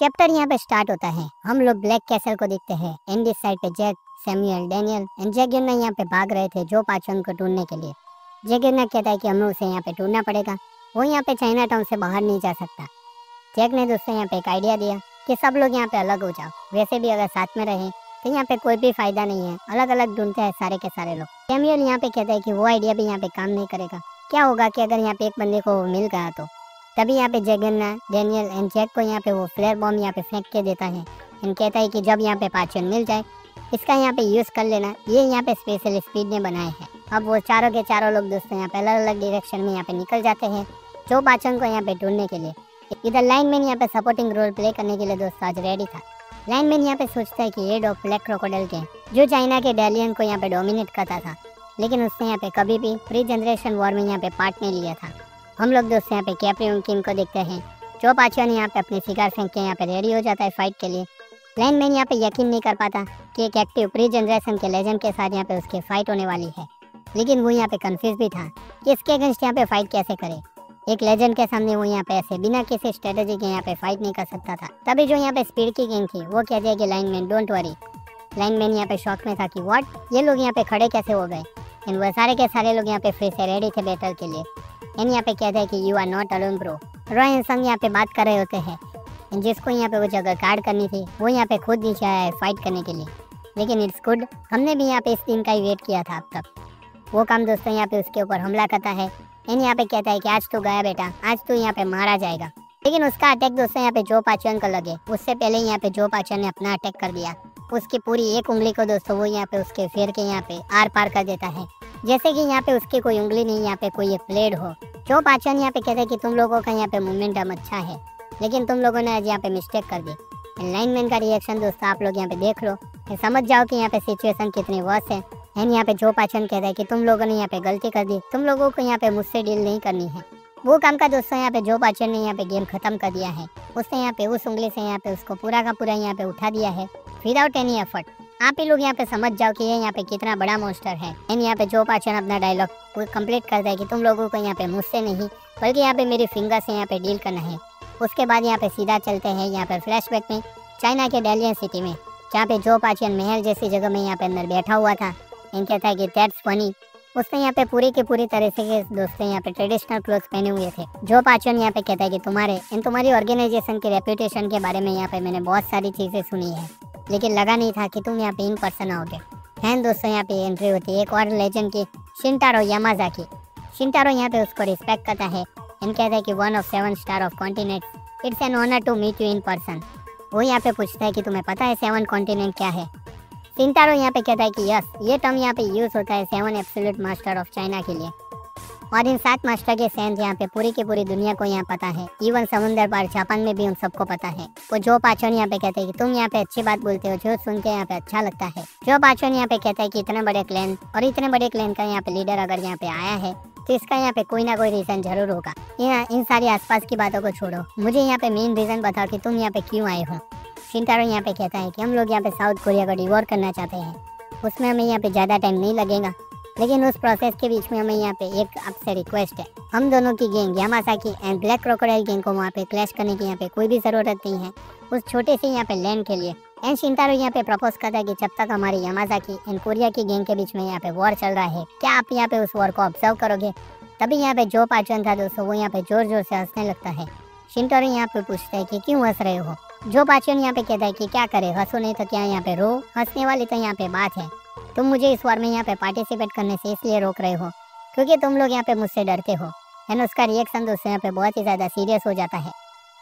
Chapter यहाँ पे start होता है। हम लोग ब्लैक कैसल को देखते हैं। एंडी साइड पे जैक, सैमुअल, डैनियल एंड जैगियोना यहाँ पे भाग रहे थे जो पाचन को ढूंढने के लिए। जैगियोना कहता है कि हमें उसे यहाँ पे ढूंढना पड़ेगा, वो यहाँ पे चाइना टाउन से बाहर नहीं जा सकता। जैक ने दोस्तों यहाँ पे एक आइडिया दिया कि सब लोग यहाँ पे अलग हो जाओ, वैसे भी अगर साथ में रहे तो यहाँ पे कोई भी फायदा नहीं है, अलग अलग ढूंढते हैं सारे के सारे लोग। सैमुअल यहाँ पे कहता है कि वो आइडिया भी यहाँ पे काम नहीं करेगा। क्या होगा कि अगर यहाँ पे एक बंदे को मिल गया तो तभी यहाँ पे जैगियोना, डैनियल एंड जैक को यहाँ पे वो फ्लेयर बॉम्ब यहाँ पे फेंक के देता है एंड कहता है कि जब यहाँ पे पाचन मिल जाए इसका यहाँ पे यूज़ कर लेना, ये यहाँ पे स्पेशल स्पीड ने बनाए हैं। अब वो चारों के चारों लोग दोस्तों यहाँ पे अलग अलग डायरेक्शन में यहाँ पे निकल जाते हैं जो पाचन को यहाँ पे ढूंढने के लिए। इधर लाइनमैन यहाँ पे सपोर्टिंग रोल प्ले करने के लिए दोस्तों आज रेडी था। लाइनमैन यहाँ पे सोचता है कि ये डॉग ब्लैक क्रोकोडाइल के जो चाइना के डेलियन को यहाँ पे डोमिनेट करता था, लेकिन उसने यहाँ पे कभी भी प्री जनरेशन वॉर में यहाँ पे पार्ट नहीं लिया था। हम लोग दोस्तों यहाँ पे कैप्रियन किंग को देखते हैं जो पाचन यहाँ पे अपनी शिकार फेंक के यहाँ पे रेडी हो जाता है फाइट के लिए। लाइनमैन यहाँ पे यकीन नहीं कर पाता कि एक एक्टिव प्री जनरेशन के लेजेंड के साथ यहाँ पे उसकी फाइट होने वाली है, लेकिन वो यहाँ पे कंफ्यूज भी था कि इसके अगेंस्ट यहाँ पे फाइट कैसे करे। एक लेजेंड के सामने वो यहाँ पे ऐसे बिना किसी स्ट्रेटेजी के यहाँ पे फाइट नहीं कर सकता था। तभी जो यहाँ पे स्पीड की किंग थी वो कहती है कि लाइनमैन डोंट वरी। लाइनमैन यहाँ पे शॉक में था कि व्हाट, ये लोग यहाँ पे खड़े कैसे हो गए। एंड वो सारे के सारे लोग यहाँ पे फिर से रेडी थे बैटल के लिए। एंड यहाँ पे कहते हैं कि you are not alone bro. Roy and Sung यहाँ पे बात कर रहे होते हैं एंड जिसको यहाँ पे वो जगह गार्ड करनी थी वो यहाँ पे खुद नीचे आया है फाइट करने के लिए। लेकिन इट्स गुड, हमने भी यहाँ पे इस दिन का ही वेट किया था अब तक। वो काम दोस्तों यहाँ पे उसके ऊपर हमला करता है एंड यहाँ पे कहता है कि आज तो गया बेटा, आज तो यहाँ पे मारा जाएगा। लेकिन उसका अटैक दोस्तों यहाँ पे जो पाचन को लगे उससे पहले यहाँ पे जो पाचन ने अपना अटैक कर दिया। उसकी पूरी एक उंगली को दोस्तों वो यहाँ पे उसके फेर के यहाँ पे आर पार कर देता है, जैसे कि यहाँ पे उसकी कोई उंगली नहीं, यहाँ पे कोई एक ब्लेड हो। जो पाचन यहाँ पे कहते हैं कि तुम लोगों का यहाँ पे मोमेंटम अच्छा है, लेकिन तुम लोगों ने आज यहाँ पे मिस्टेक कर दी। लाइनमैन का रिएक्शन दोस्तों आप लोग यहाँ पे देख लो, समझ जाओ कि यहाँ पे सिचुएशन कितनी वर्स है। एंड यहाँ पे जो पाचन कहता है कि तुम लोगों ने यहाँ पे गलती कर दी, तुम लोगों को यहाँ पे मुझसे डील नहीं करनी है। वो काम का दोस्तों यहाँ पे जो पाचन ने यहाँ पे गेम खत्म कर दिया है। उसने यहाँ पे उस उंगली से यहाँ पे उसको पूरा का पूरा यहाँ पे उठा दिया है विदाउट एनी एफर्ट। आप ही लोग यहाँ पे समझ जाओ कि ये यहाँ पे कितना बड़ा मॉन्स्टर है। एंड यहाँ पे जो पाचन अपना डायलॉग वो कंप्लीट करता है कि तुम लोगों को यहाँ पे मुझसे नहीं बल्कि यहाँ पे मेरी फिंगर से यहाँ पे डील करना है। उसके बाद यहाँ पे सीधा चलते हैं यहाँ पे फ्लैशबैक में चाइना के डेलियन सिटी में, जहाँ पे जो पाचन महल जैसी जगह में यहाँ पे अंदर बैठा हुआ था। एंड कहता है कि दैट्स फनी। उसने यहाँ पे पूरी की पूरी तरह से दोस्तों यहाँ पे ट्रेडिशनल क्लोथ्स पहने हुए थे। जो पाचन यहाँ पे कहता है कि तुम्हारी ऑर्गेनाइजेशन के रेपुटेशन के बारे में यहाँ पे मैंने बहुत सारी चीज़ें सुनी है, लेकिन लगा नहीं था कि तुम यहाँ पे इन पर्सन आओगे। एंड दोस्तों यहाँ पे एंट्री होती है एक और लेजेंड की, शिनटारो यामाजाकी। शिनटारो यहाँ पे उसको रिस्पेक्ट करता है एंड कहता है कि 1 of 7 star of continent, it's an honour to meet you in person. वो यहाँ पे पूछता है कि तुम्हें पता है 7 कॉन्टिनेंट क्या है। शिनटारो यहाँ पे कहता है कि यस, ये टर्म यहाँ पे यूज होता है 7 एब्सोल्यूट मास्टर ऑफ चाइना के लिए, और इन 7 मास्टर के सेंस यहाँ पे पूरी की पूरी दुनिया को यहाँ पता है, इवन समुंदर पार जापान में भी उन सबको पता है। वो जो पाचन यहाँ पे कहते हैं कि तुम यहाँ पे अच्छी बात बोलते हो, जो सुन के यहाँ पे अच्छा लगता है। जो पाचन यहाँ पे कहता है कि इतने बड़े क्लैन और इतने बड़े क्लैन का यहाँ पे लीडर अगर यहाँ पे आया है तो इसका यहाँ पे कोई ना कोई रीजन जरूर होगा। इन सारी आसपास की बातों को छोड़ो, मुझे यहाँ पे मेन रीजन बताओ कि तुम यहाँ पे क्यों आए हो। शिनटारो यहाँ पे कहता है कि हम लोग यहाँ पे साउथ कोरिया को डिवोर करना चाहते हैं, उसमें हमें यहाँ पे ज़्यादा टाइम नहीं लगेगा, लेकिन उस प्रोसेस के बीच में हमें यहाँ पे एक आपसे रिक्वेस्ट है। हम दोनों की gang Yamasaki and black crocodile gang को वहाँ पे क्लैश करने की यहाँ पे कोई भी ज़रूरत नहीं है उस छोटे से यहाँ पे लैंड के लिए। एंड शिनटारो यहाँ पे प्रपोज करता है कि जब तक हमारी यामासाकी एंड कोरिया की गैंग के बीच में यहाँ पे वॉर चल रहा है, क्या आप यहाँ पे उस वॉर को ऑब्जर्व करोगे। तभी यहाँ पे जो पाचन था दोस्तों वो यहाँ पे जोर जोर से हंसने लगता है। शिनटारो यहाँ पे पूछता है कि क्यों हंस रहे हो। जो पाचन यहाँ पे कहता है कि क्या करे, हंसो नहीं तो क्या, यहाँ पे रो, हंसने वाली तो यहाँ पे बात है। तुम मुझे इस वॉर में यहाँ पे पार्टिसिपेट करने से इसलिए रोक रहे हो क्योंकि तुम लोग यहाँ पे मुझसे डरते हो। एंड उसका रिएक्शन दोस्तों यहाँ पे बहुत ही ज़्यादा सीरियस हो जाता है।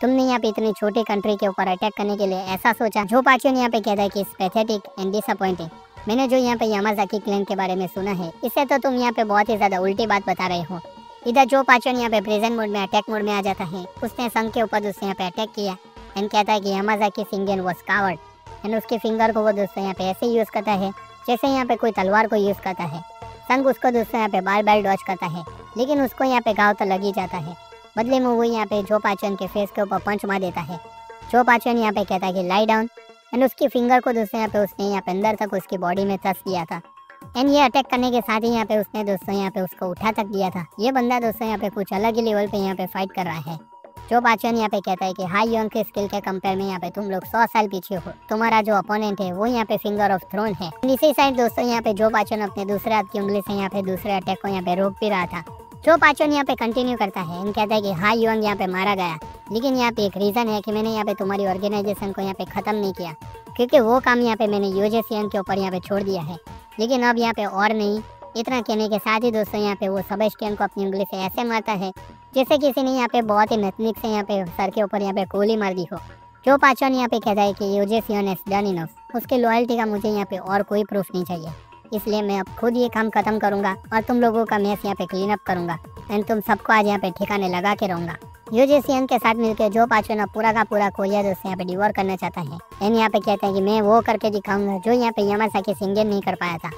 तुमने यहाँ पे इतनी छोटी कंट्री के ऊपर अटैक करने के लिए ऐसा सोचा। जो पाचन यहाँ पे कहता है कि पैथेटिक एंड डिसअपॉइंटिंग। मैंने जो यहाँ पे यामाजाकी क्लैन के बारे में सुना है, इससे तो तुम यहाँ पे बहुत ही ज़्यादा उल्टी बात बता रहे हो। इधर जो पाचन यहाँ पे प्रेजेंट मोड में अटैक मोड में आ जाता है। उसने संग के ऊपर दोस्तों यहाँ पे अटैक किया एंड कहता है कि यामाजाकी सिंगेन वाज कावर्ड। एंड उसके फिंगर को वो दोस्तों यहाँ पे ऐसे यूज़ करता है जैसे यहाँ पे कोई तलवार को यूज़ करता है। संग उसको दोस्तों यहाँ पे बार बार डॉज करता है, लेकिन उसको यहाँ पे घाव तो लग ही जाता है। बदले में वो यहाँ पे जो पाचन के फेस के ऊपर पंच मार देता है। जो पाचन यहाँ पे कहता है कि लाई डाउन। एंड उसकी फिंगर को दोस्तों यहाँ पे उसने यहाँ पे अंदर तक उसकी बॉडी में थ्रस्ट दिया था। एंड ये अटैक करने के साथ ही यहाँ पे उसने दोस्तों यहाँ पे उसको उठा तक दिया था। ये बंदा दोस्तों यहाँ पे कुछ अलग ही लेवल पे यहाँ पे फाइट कर रहा है। जो पाचन यहाँ पे कहता है कि हाई यंग के स्किल के कंपेयर में यहाँ पे तुम लोग 100 साल पीछे हो, तुम्हारा जो अपोनेंट है वो यहाँ पे फिंगर ऑफ थ्रोन है। इसी साइड दोस्तों यहाँ पे जो पाचन अपने दूसरे हाथ की उंगली से यहाँ पे दूसरे अटैक को यहाँ पे रोक भी रहा था। जो पाचन यहाँ पे कंटिन्यू करता है एंड कहता है कि हाई यंग यहाँ पे मारा गया, लेकिन यहाँ पे एक रीजन है कि मैंने यहाँ पे तुम्हारी ऑर्गेनाइजेशन को यहाँ पे खत्म नहीं किया, क्योंकि वो काम यहाँ पे मैंने यूजेसियन के ऊपर यहाँ पे छोड़ दिया है। लेकिन अब यहाँ पे और नहीं। इतना कहने के साथ ही दोस्तों यहाँ पे वो सेबेस्टियन को अपनी उंगली से ऐसे मारता है जैसे किसी ने यहाँ पे बहुत ही नतनीक से यहाँ पे सर के ऊपर यहाँ पे गोली मार दी हो। जो पाचन यहाँ पे कहता है कि यूजेसियन इज डन इनफ, उसके लॉयल्टी का मुझे यहाँ पे और कोई प्रूफ नहीं चाहिए, इसलिए मैं अब खुद ये काम खत्म करूंगा और तुम लोगों का मैस यहाँ पे क्लीन अप करूंगा एंड तुम सबको आज यहाँ पे ठिकाने लगा के रहूंगा। यूजेसियन के साथ मिलकर जो पाचन अब पूरा का पूरा कोरिया दोस्तों यहाँ पे डिवोर करना चाहता है एंड यहाँ पे कहता है कि मैं वो करके दिखाऊंगा जो यहाँ पे यामासाकी शिंगेन नहीं कर पाया था।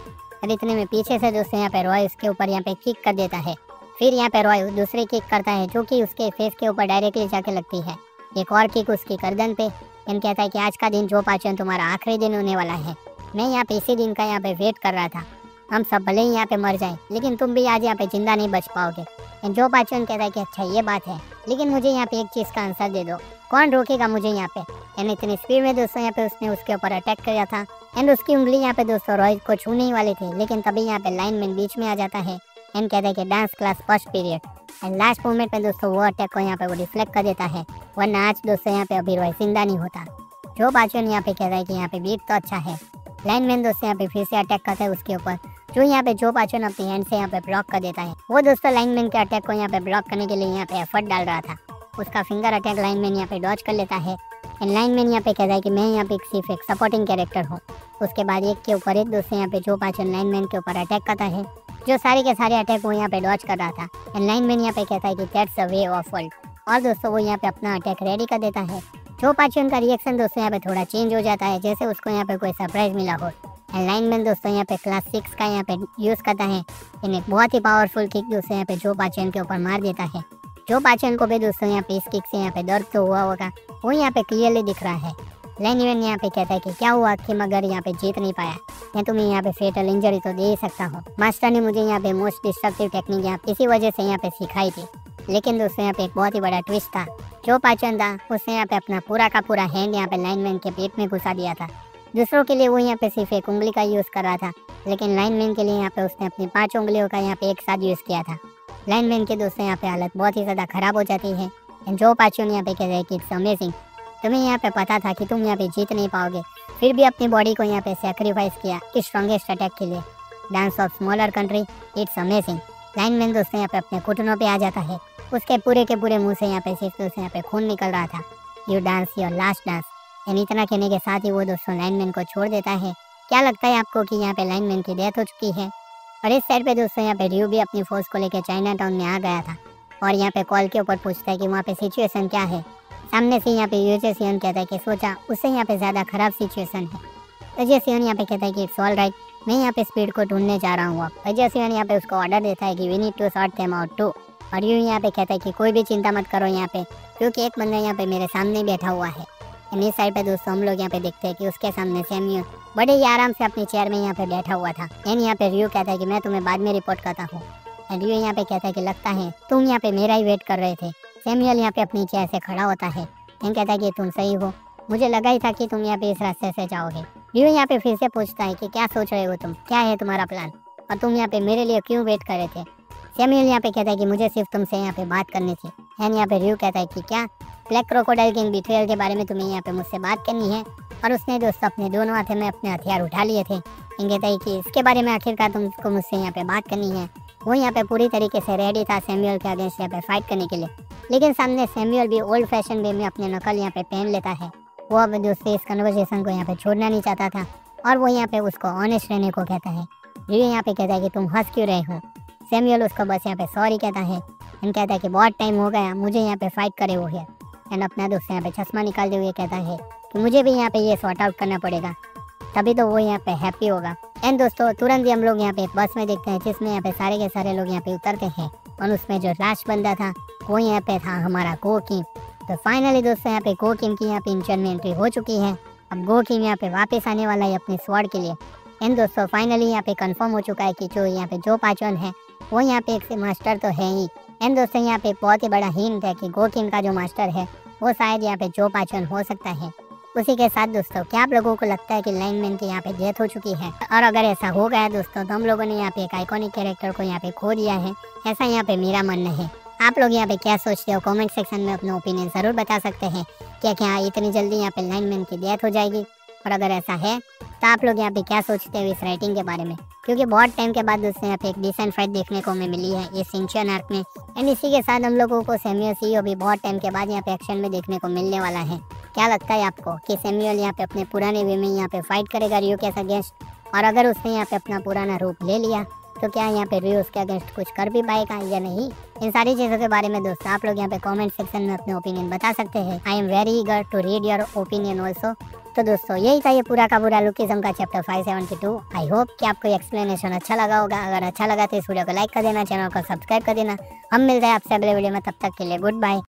और इतने में पीछे से दोस्तों यहाँ पे रॉय उसके ऊपर यहाँ पे किक कर देता है। फिर यहाँ पे रॉय दूसरी किक करता है जो कि उसके फेस के ऊपर डायरेक्टली जाके लगती है। एक और किक उसकी गर्दन पे एंड कहता है कि आज का दिन जो पाचन तुम्हारा आखिरी दिन होने वाला है। मैं यहाँ पे इसी दिन का यहाँ पे वेट कर रहा था। हम सब भले ही यहाँ पे मर जाएं, लेकिन तुम भी आज यहाँ पे जिंदा नहीं बच पाओगे। एंड जो पाचन कहता है कि अच्छा ये बात है, लेकिन मुझे यहाँ पे एक चीज़ का आंसर दे दो, कौन रोकेगा मुझे यहाँ पे। एंड इतनी स्पीड में दोस्तों यहाँ पे उसने उसके ऊपर अटैक किया था एंड उसकी उंगली यहाँ पे दोस्तों रॉय को छूने ही वाली थी, लेकिन तभी यहाँ पे लाइनमैन बीच में आ जाता है एंड कहता है कि dance class first period. And last moment में दोस्तों वो अटैक को यहाँ पे वो डिफ्लेक्ट कर देता है, वरना आज दोस्तों यहाँ पे अभी रॉय जिंदा नहीं होता। जो पाचन यहाँ पे कहता है कि यहाँ पे बीट तो अच्छा है। लाइनमैन दोस्तों यहाँ पे फिर से अटैक करता है उसके ऊपर, जो यहाँ पे जो पाचन अपनी हैंड से यहाँ पे ब्लॉक कर देता है। वो दोस्तों लाइनमैन के अटैक को यहाँ पे ब्लॉक करने के लिए यहाँ पे एफर्ट डाल रहा था। उसका फिंगर अटैक लाइनमैन यहाँ पे डॉज कर लेता है एंड लाइनमैन यहाँ पे कहता है कि मैं यहाँ पे सिर्फ एक सपोर्टिंग कैरेक्टर हूँ। उसके बाद एक के ऊपर एक दोस्तों यहाँ पे जो पाचन लाइनमैन के ऊपर अटैक करता है, जो सारे के सारे अटैक वो यहाँ पे डॉज कर रहा था। एंड लाइनमैन यहाँ पे कहता है कि that's the way of world, और दोस्तों वो यहाँ पे अपना अटैक रेडी कर देता है। जो पाचन का रिएक्शन दोस्तों यहाँ पे थोड़ा चेंज हो जाता है, जैसे उसको यहाँ पे कोई सरप्राइज मिला हो। एंड लाइनमैन दोस्तों यहाँ पे क्लास 6 का यहाँ पे यूज़ करता है एंड एक बहुत ही पावरफुल किक दोस्तों यहाँ पे जो पाचन के ऊपर मार देता है। जो पाचन को भी दोस्तों यहाँ पे इस किक से यहाँ पे दर्द तो हुआ होगा, वो यहाँ पे क्लियरली दिख रहा है। लाइनमैन यहाँ पे कहता है कि क्या हुआ कि मगर यहाँ पे जीत नहीं पाया, मैं तुम्हें यहाँ पे फेटल इंजरी तो दे ही सकता हूँ। मास्टर ने मुझे यहाँ पे मोस्ट डिस्ट्रक्टिव टेक्निक यहाँ इसी वजह से यहाँ पे सिखाई थी। लेकिन दोस्तों यहाँ पे एक बहुत ही बड़ा ट्विस्ट था। जो पाचन था उसने यहाँ पे अपना पूरा का पूरा हैंड यहाँ पे लाइनमैन के पेट में घुसा दिया था। दूसरों के लिए वो यहाँ पे सिर्फ एक उंगली का यूज़ कर रहा था, लेकिन लाइनमैन के लिए यहाँ पे उसने अपनी 5 उंगलियों का यहाँ पे एक साथ यूज़ किया था। लाइनमैन के दोस्तों यहाँ पे हालत बहुत ही ज़्यादा खराब हो जाती है। जो पाचन यहाँ पे कह रहे हैं कि इट्स अमेजिंग, तुम्हें यहाँ पे पता था कि तुम यहाँ पे जीत नहीं पाओगे, फिर भी अपनी बॉडी को यहाँ पे सेक्रीफाइस किया इस स्ट्रॉन्गेस्ट अटैक के लिए। Dance of smaller country, it's amazing. Lineman दोस्तों यहाँ पे अपने घुटनों पे आ जाता है। उसके पूरे के पूरे मुंह से यहाँ पे सिर्फ दोस्तों यहाँ पे खून निकल रहा था। You dance your last dance. And इतना कहने के साथ ही वो दोस्तों लाइनमैन को छोड़ देता है। क्या लगता है आपको कि यहाँ पे लाइनमैन की डेथ हो चुकी है? और इस साइड पे दोस्तों यहाँ पे ड्रू भी अपनी फोर्स को लेकर चाइना टाउन में आ गया था और यहाँ पे कॉल के ऊपर पूछता है कि वहाँ पे सिचुएशन क्या है। सामने से यहाँ पे यूजेसियन कहता है कि सोचा उससे यहाँ पे ज़्यादा खराब सिचुएशन है। यूजेसियन यहाँ पे कहता है कि इट्स ऑल राइट, मैं यहाँ पे स्पीड को ढूंढने जा रहा हूँ। अब यूजेसियन यहाँ पे उसको ऑर्डर देता है कि we need to sort them out too. और यूँ यहाँ पे कहता है कि कोई भी चिंता मत करो यहाँ पे, क्योंकि एक बंदा यहाँ पे मेरे सामने बैठा हुआ है। इस साइड पे दोस्तों हम लोग यहाँ पे देखते हैं कि उसके सामने सैम्यूल बड़े ही आराम से अपनी चेयर में यहाँ पे बैठा हुआ था। एंड यहाँ पे र्यू कहता है कि मैं तुम्हें बाद में रिपोर्ट करता हूँ। एंड र्यू यहाँ पे कहता है कि लगता है तुम यहाँ पे मेरा ही वेट कर रहे थे। सैम्यूल यहाँ पे अपनी चेयर से खड़ा होता है एंड कहता है कि तुम सही हो, मुझे लगा ही था कि तुम यहाँ पे इस रास्ते से जाओगे। र्यू यहाँ पे फिर से पूछता है कि क्या सोच रहे हो तुम, क्या है तुम्हारा प्लान, और तुम यहाँ पे मेरे लिए क्यों वेट कर रहे थे। सैम्यूल यहाँ पे कहता है कि मुझे सिर्फ तुमसे यहाँ पे बात करनी थी। एंड यहाँ पे र्यू कहता है कि क्या ब्लैक क्रोकोडाइल किंग बिट्रेयल के बारे में तुम्हें यहाँ पे मुझसे बात करनी है। और उसने दोस्तों अपने दोनों हाथों में अपने हथियार उठा लिए थे। कहता है कि इसके बारे में आखिरकार तुमको मुझसे यहाँ पे बात करनी है। वो यहाँ पे पूरी तरीके से रेडी था सैम्यूल के अगेंस्ट यहाँ पे फाइट करने के लिए, लेकिन सामने सैम्यूल भी ओल्ड फैशन वे में अपने नकल यहाँ पे पहन लेता है। वो अब दोस्तों इस कन्वर्सेशन को यहाँ पे छोड़ना नहीं चाहता था और वो यहाँ पे उसको ऑनेस्ट रहने को कहता है। र्यू यहाँ पे कहता है कि तुम हंस क्यों रहे हो। सैम्यूल उसको बस यहाँ पे सॉरी कहता है एंड कहता है कि बहुत टाइम हो गया मुझे यहाँ पे फाइट करे हुए है। एंड अपना दोस्त यहाँ पे चश्मा निकालते हुए कहता है कि मुझे भी यहाँ पे ये सॉर्ट आउट करना पड़ेगा, तभी तो वो यहाँ पे हैप्पी होगा। एंड दोस्तों तुरंत ही हम लोग यहाँ पे बस में देखते हैं जिसमें यहाँ पे सारे के सारे लोग यहाँ पे उतरते हैं और उसमें जो लास्ट बंदा था वो यहाँ पे था हमारा गो किम। तो फाइनली दोस्तों यहाँ पे गो किम की यहाँ पे इंचन में एंट्री हो चुकी है। अब गो किम यहाँ पे वापस आने वाला है अपने स्वॉर्ड के लिए। एंड दोस्तों फाइनली यहाँ पे कंफर्म हो चुका है कि जो यहाँ पे जो पाचन है वो यहाँ पे एक से मास्टर तो है ही, एंड दोस्तों यहाँ पे एक बहुत ही बड़ा हिंट है कि गोकिन का जो मास्टर है वो शायद यहाँ पे जो पाचन हो सकता है। उसी के साथ दोस्तों क्या आप लोगों को लगता है कि लाइनमैन की यहाँ पे डेथ हो चुकी है? और अगर ऐसा हो गया दोस्तों तो हम लोगों ने यहाँ पे एक आइकॉनिक कैरेक्टर को यहाँ पे खो दिया है, ऐसा यहाँ पे मेरा मानना है। आप लोग यहाँ पे क्या सोचते हो? कमेंट सेक्शन में अपना ओपिनियन जरूर बता सकते हैं। क्या इतनी जल्दी यहाँ पे लाइनमैन की डेथ हो जाएगी? और अगर ऐसा है तो आप लोग यहाँ पे क्या सोचते हो इस राइटिंग के बारे में? क्योंकि बहुत टाइम के बाद दोस्तों यहाँ पे एक डिसेंट फाइट देखने को हमें मिली है इस शिनचैन आर्क में। एंड इसी के साथ हम लोगों को सैमुअल सीईओ भी बहुत टाइम के बाद यहाँ पे एक्शन में देखने को मिलने वाला है। क्या लगता है आपको कि सैमुअल यहाँ पे अपने पुराने वे में यहाँ पे फाइट करेगा रियो के अगेंस्ट? और अगर उसने यहाँ पे अपना पुराना रूप ले लिया तो क्या यहाँ पे रियो उसके अगेंस्ट कुछ कर भी पाएगा या नहीं? इन सारी चीज़ों के बारे में दोस्तों आप लोग यहाँ पे कमेंट सेक्शन में अपने ओपिनियन बता सकते हैं। I am very eager to read your opinion also. तो दोस्तों यही था ये पूरा का पूरा लुकिज्म का चैप्टर 572। आई होप कि आपको ये एक्सप्लेनेशन अच्छा लगा होगा। अगर अच्छा लगा तो इस वीडियो को लाइक कर देना, चैनल को सब्सक्राइब कर देना। हम मिलते हैं आपसे अगले वीडियो में, तब तक के लिए गुड बाय।